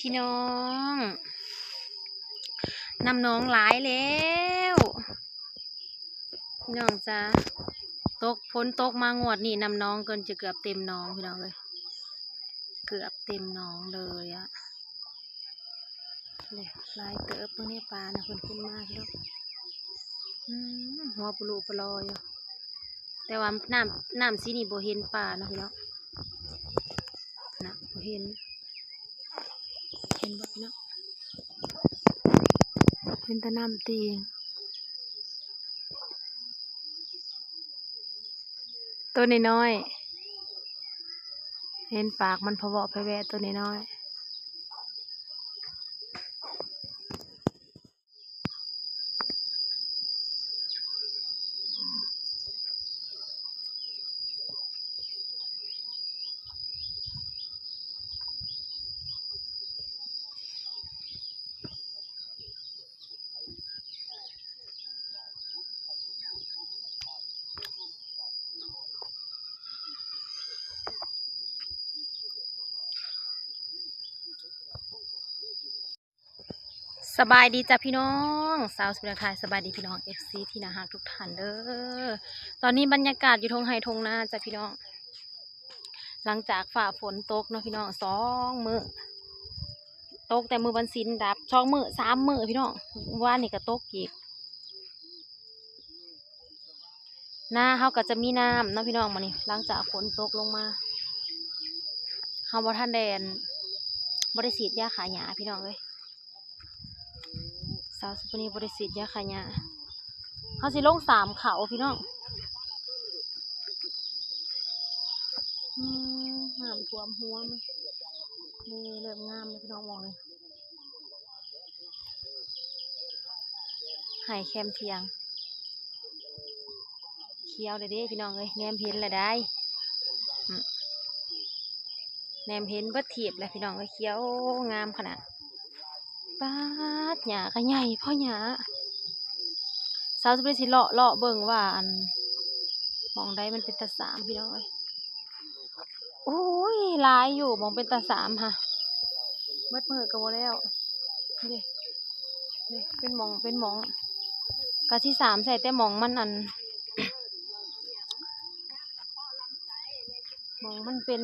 พี่น้องนำน้องหลายแล้วพี่น้องจ้าตกฝนตกมางวดนี่นำน้องเกินจะเกือบเต็มน้องพี่น้องเลยเกือบเต็มน้องเลยอะเลยลายเติบเพื่อนให้ปลานะเพื่อนขึ้นมากแล้วหัวปลุปลอยอยู่แต่ว่าน้ำสีนี่โบเห็นปลานะพี่น้องนะโบเห็นบ่พี่น้องเห็นแต่น้ำตีตัวน้อยเห็นปากมันพะเวาะพะแวะตัวน้อยสบายดีจ้ะพี่น้องสาวสุดาคายสบายดีพี่น้องFCที่น่ารักทุกท่านเด้อตอนนี้บรรยากาศอยู่ทงไฮทงนาจ้ะพี่น้องหลังจากฝ่าฝนตกเนาะพี่น้อง2 มื้อตกแต่มือวันศิลดับ2 มื้อ3 มื้อพี่น้องว่านี่ก็ตกอีกหน้าเขาก็จะมีน้ำเนาะพี่น้องมานี่หลังจากฝนตกลงมาเขาบ่ทันแดนบริสีดยาขายหญ้าพี่น้องเลยสาวสุปนีบริสีดยาขายหญ้าเขาสิลง3 เขาพี่น้องน้ำท่วมหัวมันนี่เริ่มงามเลยพี่น้องมองเลยไห่แคมเทียงเขียวเลยเด้พี่น้องเลยแนมเห็นเลยได้แนมเห็นเบิดถีบเลยพี่น้องเลยเขียวงามขนาดป้าดหญ้าก็ใหญ่พ่อหญ้าสาวสุปนีสิเลาะเบิ่งว่าอันมองได้มันเป็นตา3พี่น้องเลยโอ้ยลายอยู่มองเป็นตา3ค่ะเบิดมือก็บ่แล้วนี่เป็นหมองกะที่3ใส่แต่หมองมันอัน หมองมันเป็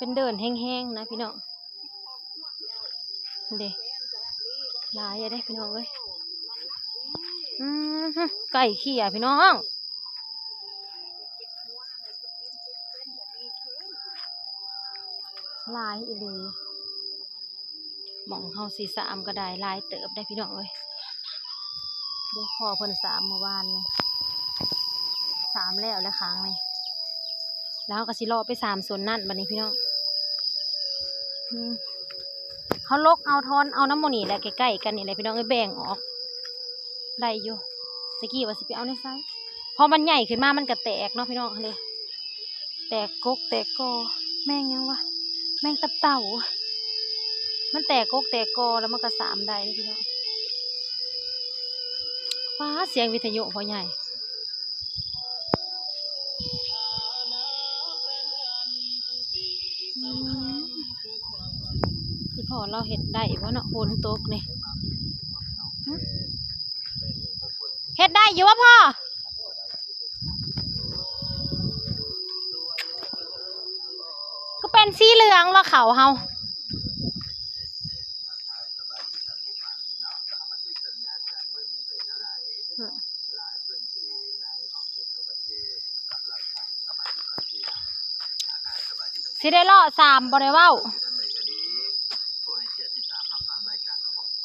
นเดินแห้งๆนะพี่น้องเด็ลายได้พี่น้องเลยไก่ขี้อ่ะพี่น้องลายอีหลีหมองเฮาสี3ก็ได้ลายเติบได้พี่น้องเลยได้พอเพิ่น3เมื่อวานเลย3แล้วค้างเลยแล้วก็สิรอไป3ส่วนนั่นบัดนี้พี่น้องเขาลกเอาทอนเอาน้ำมันนี่แหละใกล้ๆกันนี่แหละพี่น้องแบ่งออกได้อยู่ตะกี้ว่าสิไปเอาในไซส์พอมันใหญ่ขึ้นมามันก็แตกเนาะพี่น้องเลยแตกกกแตกกอแม่งยังวะแม่งตับเต่ามันแตกกกแตกกอแล้วมันก็3ได้พี่น้องว้าเสียงวิทยุพอใหญ่ที่พอเราเห็ดได้ว่าเนาะฝนตกเนี่ยเห็ดได้อยู่วะพ่อก็เป็นสีเหลืองแล้วเขาเฮาสิได้เลาะ3บ่ได้เว้า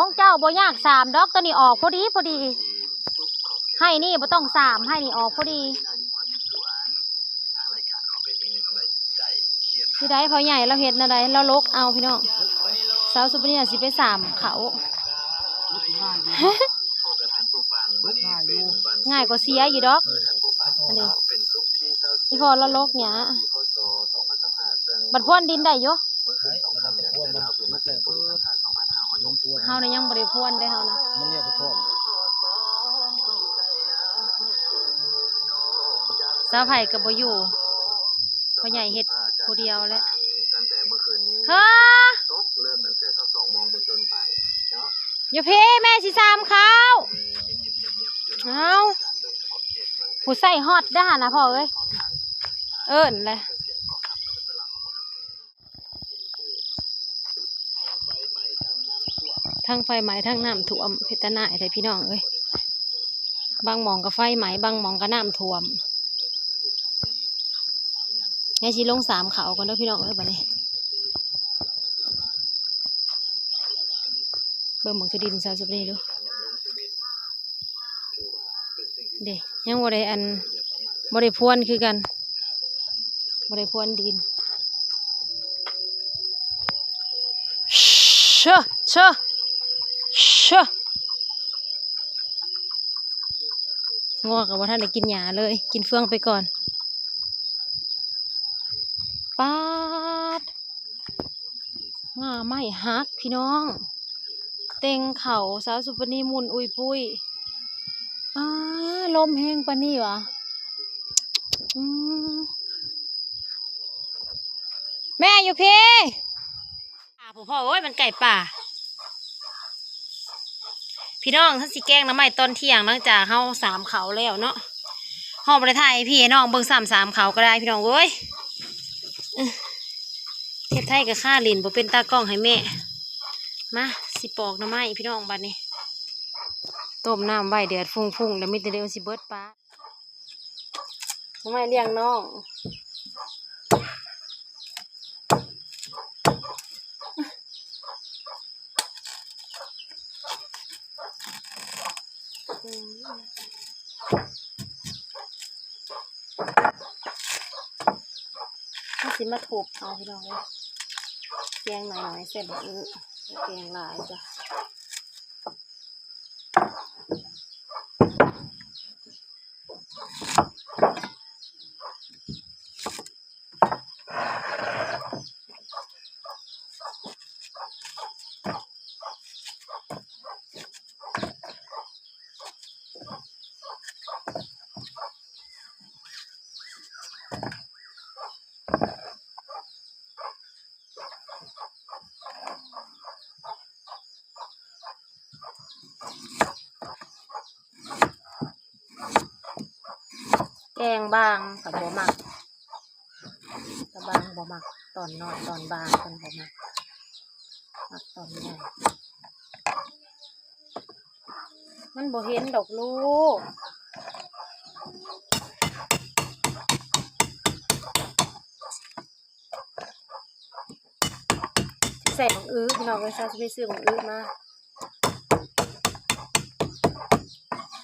ของเจ้าบ่ยาก3ดอกตัวนี้ออกพอดีให้นี่บ่ต้อง3ให้นี่ออกพอดีสิได้พอใหญ่เราเห็ดอะไรเราลกเอาพี่น้องสาวสุปนีสิไป3 เขาง่ายกว่าเสียอยู่ดอกอันนี้ที่พอเราลกเนี่ยบัดพ่นดินได้อยู่เฮาเนี่ยยังบริพ่นได้เฮานะสาวไผ่กับบ่อยู่พ่อใหญ่เฮ็ดผู้เดียวแล้วเฮ้อ อย่าเพแม่สิ3เขาเอาผู้ใส่ฮอตด้านะพ่อเอ้ยเอิ้นเลยทั้งไฟไหม้ทั้งน้ำท่วมเพชรนาไทยพี่น้องเอ้ยบางหมองก็ไฟไหม้บางหมองก็น้ำท่วมไงสิลง3เขาก่อนเด้อพี่น้องเอ้ยบัดนี้เบิ่งหมองคือดินซาสุบนี่ดูเด้ยังบ่ได้บ่ได้พรวนคือกันบ่ได้พรวนดินเชอะเชอะเชอะงัวกับว่าท่านได้กินหญ้าเลยกินเฟืองไปก่อนป๊าดง่าไม่ฮักพี่น้องเต็งเข่าสาวสุปนีมุนอุยปุยลมแห้งปะนี่วะแม่อยู่พี่พ่อโอ้ยมันไก่ป่าพี่น้องท่านสิแกงน้ำไหม้ตอนเที่ยงหลังจากเฮา3เขาแล้วเนาะห่อประทายพี่น้องเบิ่ง3เขาก็ได้พี่น้องเว้ยเทพไทยกับข้าลินบ่เป็นตากล้องให้แม่มาสิปอกน้ำไหม้พี่น้องบัดนี้ต้มน้ำไว้เดือดฟุ้งๆแล้วมีแต่เดี๋ยวสิเบิดปลาน้ำไหม้เลี้ยงน้องถ้าสิมาถูกเอาพี่น้องเลยแกงหน่อยๆเสร็จแบบนี้แกงหลายจ้ะแกงบางกับบัวหมักกับบางบัวหมักตอนน้อยตอนบางเป็นบัวหมักตอนใหญ่มันบ่เห็นดอกลูกใส่ของพี่น้องเลยซาจะไปซื้อของมา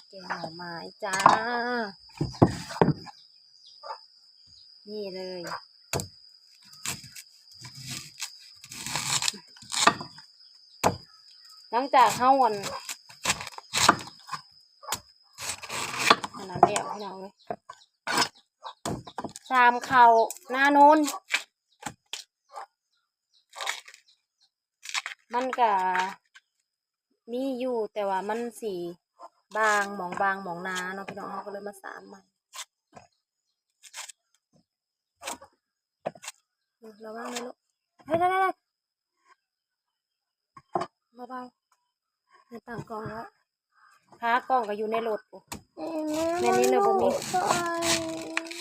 แกงหน่อไม้จ้านี่เลยหลังจากเข้าวันอันนั้นแล้วพี่น้องเลย3เขาหน้าโน้นมันก็มีอยู่แต่ว่ามันสีบางหมองนาเนาะพี่น้องเขาก็เลยมา3ใหม่ระวังเลยลูกเฮ้ยได้เบาๆในต่างกล่องแล้วขากล่องก็อยู่ในรถปุ๊แม่นี่เลยบ่มี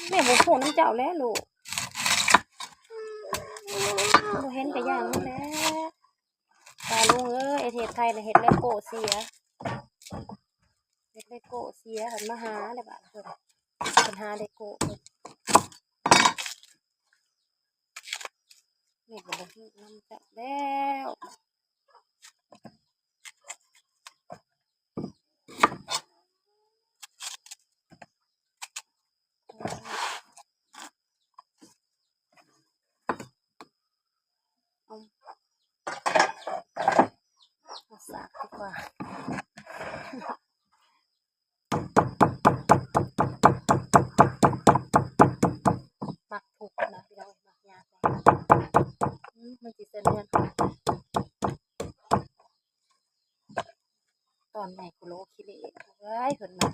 แม่บ่พูดน้ำเจ้าแล้วลูกบ่เห็นแต่อย่างนั้นแหละตาลุงเอเทศไทยเห็ดเลโก้เสียเห็ดเลโก้เสียหันมาหาเลยบ้านเพิ่นหาเลโก้แม่ก็บ่พูดน้ำเจ้าแล้วเอาสากดีกว่ามักถูกนะพี่น้องมักยาใส่มันจิเส้นเลือดตอนไหนกูโลคิเลเฮ้ยเพิ่นมา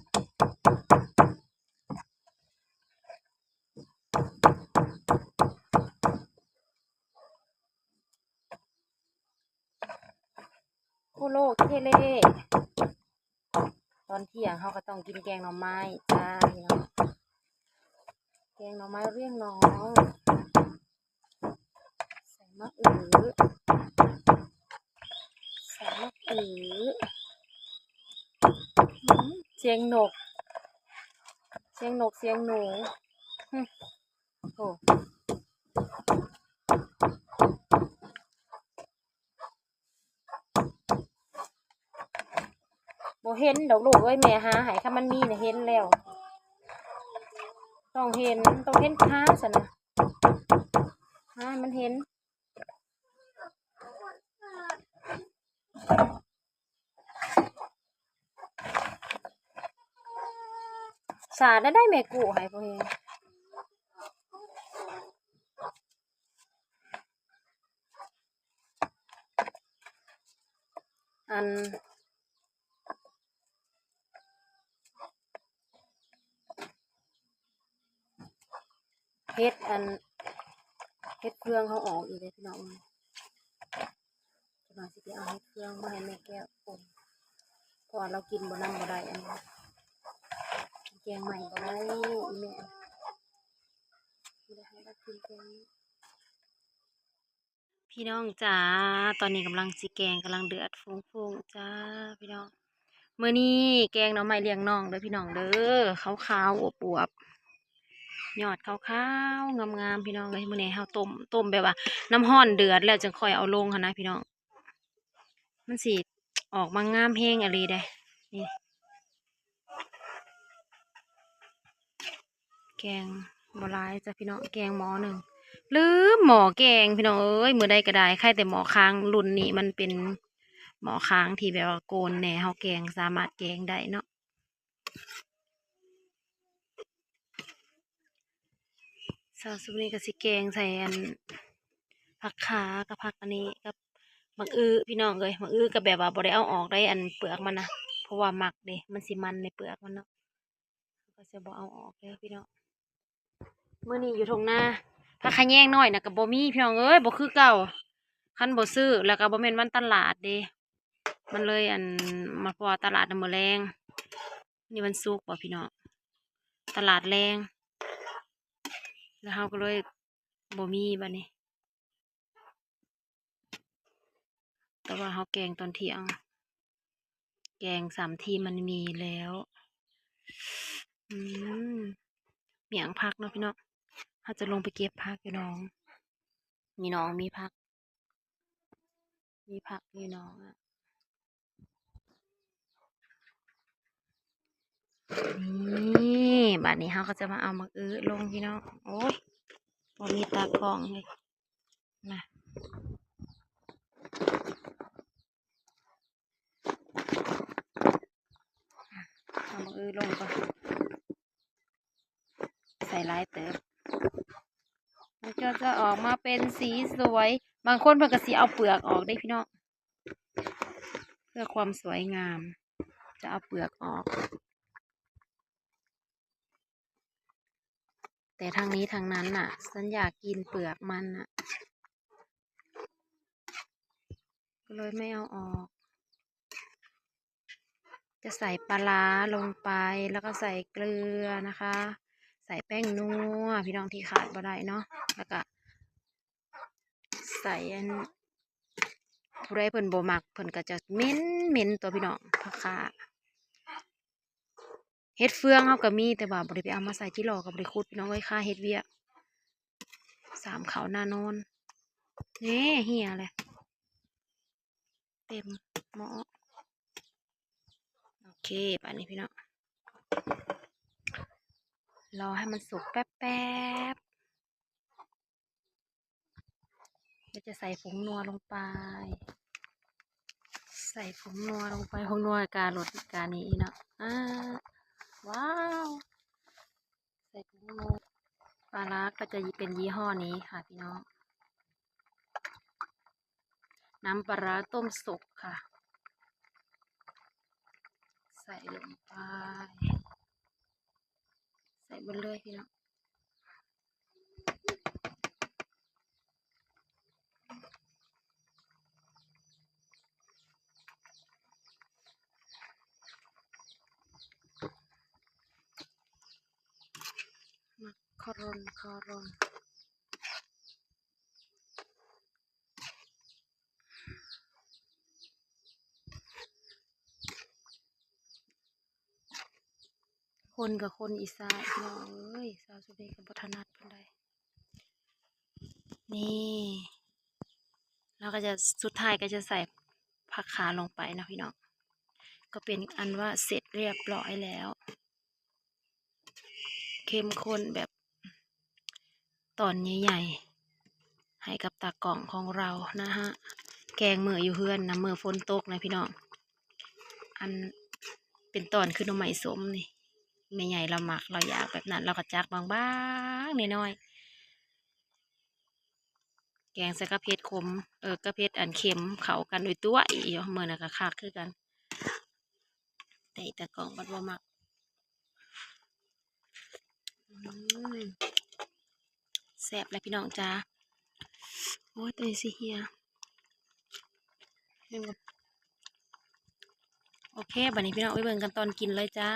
โลเทเลตอนเที่ยงเขาก็ต้องกินแกงหน่อไม้จ้าพี่น้องแกงหน่อไม้เรียงน้องใส่มะอือใส่มะอือเสียงนกเสียงนกเสียงหนูโอ้บ่เห็นดอกลูกเอ้ยแม่หาให้ค่ะมันมีน่ะเห็นแล้วต้องเห็นค้าซะนะหาให้มันเห็นสาดได้แม่กูให้บ่เห็นอันเฮ็ดเฮ็ดเครื่องเขาออกอีกเลยพี่น้องจะมาสิไปเอาเฮ็ดเครื่องมาให้แม่แก้วคนเพราะว่าเรากินบ่นำบ่ได้อันนี้แกงใหม่บ่ได้อีแม่ไม่ได้ให้เรากินแกงพี่น้องจ๋าตอนนี้กำลังสิแกงกำลังเดือดฟุ้งๆจ้าพี่น้องมื้อนี้แกงหน่อไม้เลี้ยงน้องเด้อพี่น้องเด้อขาวๆอวบๆยอดขาวๆงามๆพี่น้องเอ้ยมื้อนี้เฮาต้มแบบว่าน้ำร้อนเดือดแล้วจึงค่อยเอาลงหั่นนะพี่น้องมันสิออกมางามแฮงอะลีเด้นี่แกงบ่หลายจ้ะพี่น้องแกงหม้อหนึ่งลืมหม้อแกงพี่น้องเอ้ยมื้อใดก็ได้ใครแต่หม้อค้างรุ่นนี้มันเป็นหม้อค้างที่แบบว่าโกนแหน่เฮาแกงสามารถแกงได้เนาะซาวซุปนี้ก็สิแกงใส่อันผักขากับผักอันนี้กับมักอื้อพี่น้องเอ้ยมักอื้อก็แบบว่าบ่ได้เอาออกได้อันเปลือกมันนะเพราะว่ามักเด้มันสิมันในเปลือกมันเนาะก็จะบ่เอาออกเด้อพี่น้องมื้อนี้อยู่ทงนาผักขะแยงน้อยน่ะก็บ่มีพี่น้องเอ้ยบ่คือเก่าคันบ่ซื้อแล้วก็บ่แม่นวันตลาดเด้มันเลยอันมาเพราะว่าตลาดน่ะมื้อแลงนี่มันศุกร์บ่พี่น้องตลาดแรงแล้วเฮาก็เลยบ่มีบัดนี้แต่ว่าเฮาแกงตอนเที่ยงแกง3ทีมันมีแล้วอืมเมียงผักเนาะพี่น้องเฮาจะลงไปเก็บผักอยู่น้องนี่น้องมีผักอยู่น้องอะนี่บัดนี้เฮาก็จะมาเอามักอื้อลงพี่น้องโอ้ยบ่มีตากล้องเลยนะเอามักอื้อลงก่อนใส่หลายเติบมันก็จะออกมาเป็นสีสวยบางคนเพิ่นก็สิเอาเปลือกออกได้พี่น้องเพื่อความสวยงามจะเอาเปลือกออกแต่ทางนี้ทางนั้นน่ะฉันอยากกินเปลือกมันน่ะก็เลยไม่เอาออกจะใส่ปลาร้าลงไปแล้วก็ใส่เกลือนะคะ ใส่แป้งนัวพี่น้องที่ขาดบ่ได้เนาะแล้วก็ใส่อันผู้ใดเพิ่นบ่มักเพิ่นก็จะเหม็นตัวพี่น้องผักขาเฮ็ดเฟืองเฮาก็มีแต่ว่าบ่ได้ไปเอามาใส่จิหล่อกับบ่ได้ขุดพี่น้องเอ้ยค่าเฮ็ดเวียก3เขาหน้านอนนี่เหี่ยเลยเต็มหม้อโอเคป่านนี้พี่น้องรอให้มันสุกแป๊บๆแล้วจะใส่ผงนัวลงไปใส่ผงนัวลงไปผงนัวการลดการนี้เนาะว้าวใส่ผงนัวปลาร้าก็จะเป็นยี่ห้อนี้ค่ะพี่น้องน้ำปลาร้าต้มสุกค่ะใส่ลงไปใส่บนเลยพี่น้อง คอรนคนกับคนอีสานพี่น้องเอ้ยสาวสุเดกับบัถนัดปานใดนี่เราก็จะสุดท้ายก็จะใส่ผักขาลงไปนะพี่น้องก็เป็นอันว่าเสร็จเรียบร้อยแล้วเข้มข้นแบบตอนใหญ่ๆให้กับตากล่องของเรานะฮะแกงมืออยู่เฮือนนะมือฝนตกนะพี่น้องอันเป็นตอนคือหน่อไม้สมนี่แม่ใหญ่เราหมักเราอยากแบบนั้นเราก็จักบางๆน้อยๆแกงใส่กระเพาะขมกระเพาะอันเค็มเข้ากันด้วยตัวอีเมื่อน่ะก็คักคือกันแต่อีตากล่องบัดบ่มักอืมแซ่บเลยพี่น้องจ้าโอ้ยตัวนี้สิเฮียเบิ่งก่อนโอเคบัดนี้พี่น้องไปเบิ่งกันตอนกินเลยจ้า